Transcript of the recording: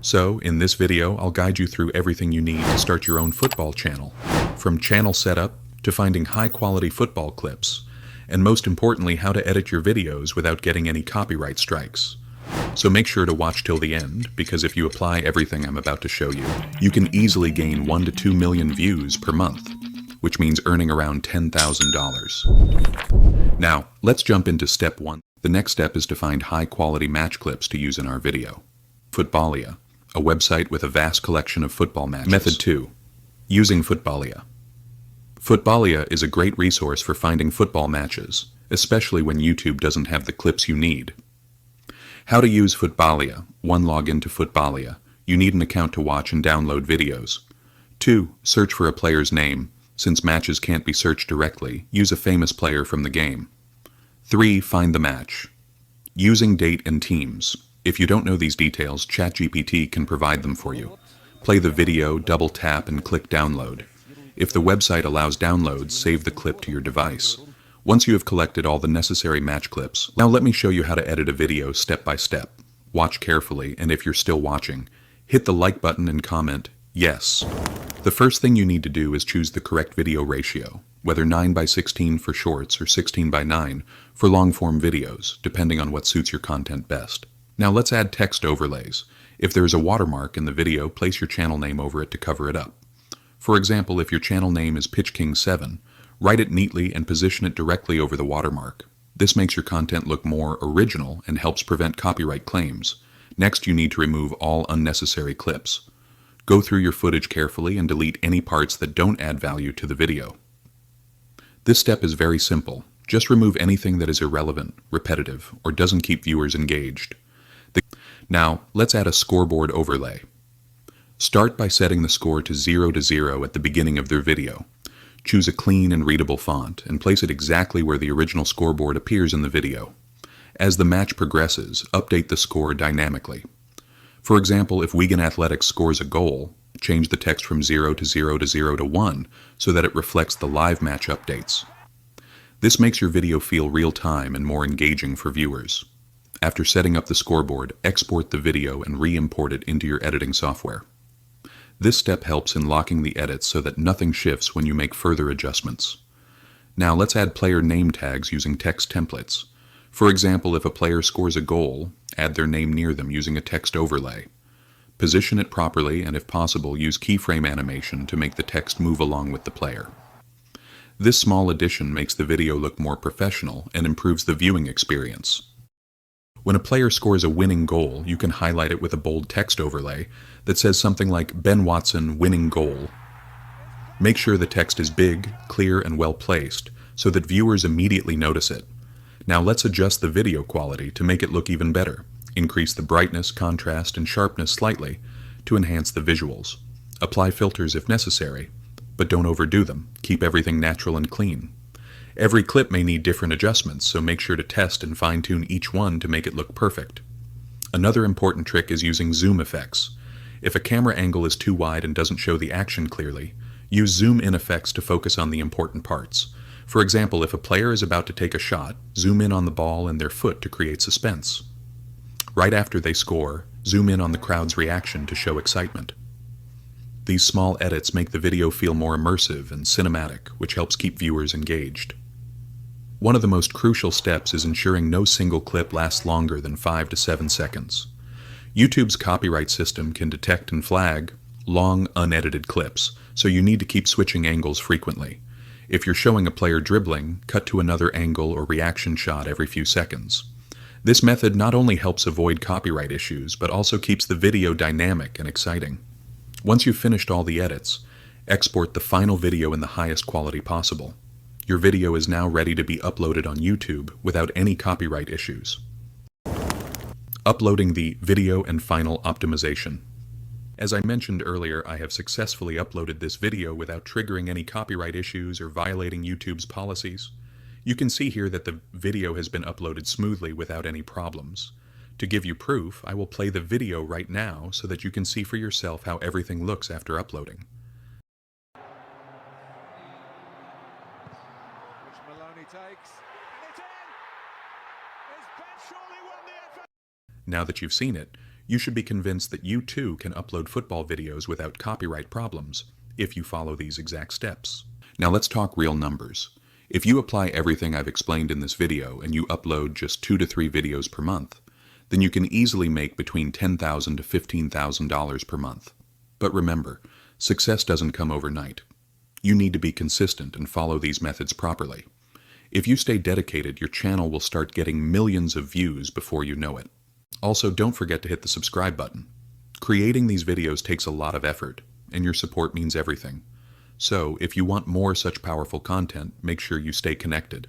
So, in this video, I'll guide you through everything you need to start your own football channel, from channel setup to finding high-quality football clips, and most importantly, how to edit your videos without getting any copyright strikes. So make sure to watch till the end, because if you apply everything I'm about to show you, you can easily gain 1 to 2 million views per month, which means earning around $10,000. Now, let's jump into step 1. The next step is to find high-quality match clips to use in our video. Footbalia, a website with a vast collection of football matches. Method 2. Using Footbalia. Footbalia is a great resource for finding football matches, especially when YouTube doesn't have the clips you need. How to use Footbalia. 1. Log into Footbalia. You need an account to watch and download videos. 2. Search for a player's name. Since matches can't be searched directly, use a famous player from the game. 3. Find the match. Using date and teams. If you don't know these details, ChatGPT can provide them for you. Play the video, double tap, and click download. If the website allows downloads, save the clip to your device. Once you have collected all the necessary match clips, now let me show you how to edit a video step by step. Watch carefully, and if you're still watching, hit the like button and comment, yes. The first thing you need to do is choose the correct video ratio, whether 9:16 for shorts or 16:9 for long-form videos, depending on what suits your content best. Now let's add text overlays. If there is a watermark in the video, place your channel name over it to cover it up. For example, if your channel name is PitchKing7, write it neatly and position it directly over the watermark. This makes your content look more original and helps prevent copyright claims. Next, you need to remove all unnecessary clips. Go through your footage carefully and delete any parts that don't add value to the video. This step is very simple. Just remove anything that is irrelevant, repetitive, or doesn't keep viewers engaged. Now, let's add a scoreboard overlay. Start by setting the score to 0 at the beginning of their video. Choose a clean and readable font and place it exactly where the original scoreboard appears in the video. As the match progresses, update the score dynamically. For example, if Wigan Athletics scores a goal, change the text from 0 to 1 so that it reflects the live match updates. This makes your video feel real-time and more engaging for viewers. After setting up the scoreboard, export the video and re-import it into your editing software. This step helps in locking the edits so that nothing shifts when you make further adjustments. Now let's add player name tags using text templates. For example, if a player scores a goal, add their name near them using a text overlay. Position it properly and if possible use keyframe animation to make the text move along with the player. This small addition makes the video look more professional and improves the viewing experience. When a player scores a winning goal, you can highlight it with a bold text overlay that says something like Ben Watson winning goal. Make sure the text is big, clear, and well placed so that viewers immediately notice it. Now let's adjust the video quality to make it look even better. Increase the brightness, contrast, and sharpness slightly to enhance the visuals. Apply filters if necessary, but don't overdo them. Keep everything natural and clean. Every clip may need different adjustments, so make sure to test and fine-tune each one to make it look perfect. Another important trick is using zoom effects. If a camera angle is too wide and doesn't show the action clearly, use zoom-in effects to focus on the important parts. For example, if a player is about to take a shot, zoom in on the ball and their foot to create suspense. Right after they score, zoom in on the crowd's reaction to show excitement. These small edits make the video feel more immersive and cinematic, which helps keep viewers engaged. One of the most crucial steps is ensuring no single clip lasts longer than 5 to 7 seconds. YouTube's copyright system can detect and flag long, unedited clips, so you need to keep switching angles frequently. If you're showing a player dribbling, cut to another angle or reaction shot every few seconds. This method not only helps avoid copyright issues, but also keeps the video dynamic and exciting. Once you've finished all the edits, export the final video in the highest quality possible. Your video is now ready to be uploaded on YouTube without any copyright issues. Uploading the video and final optimization. As I mentioned earlier, I have successfully uploaded this video without triggering any copyright issues or violating YouTube's policies. You can see here that the video has been uploaded smoothly without any problems. To give you proof, I will play the video right now so that you can see for yourself how everything looks after uploading. Now that you've seen it, You should be convinced that you too can upload football videos without copyright problems if you follow these exact steps. Now let's talk real numbers. If you apply everything I've explained in this video and you upload just 2 to 3 videos per month, then you can easily make between $10,000 to $15,000 per month. But remember, success doesn't come overnight. You need to be consistent and follow these methods properly. If you stay dedicated, your channel will start getting millions of views before you know it. Also, don't forget to hit the subscribe button. Creating these videos takes a lot of effort, and your support means everything. So, if you want more such powerful content, make sure you stay connected.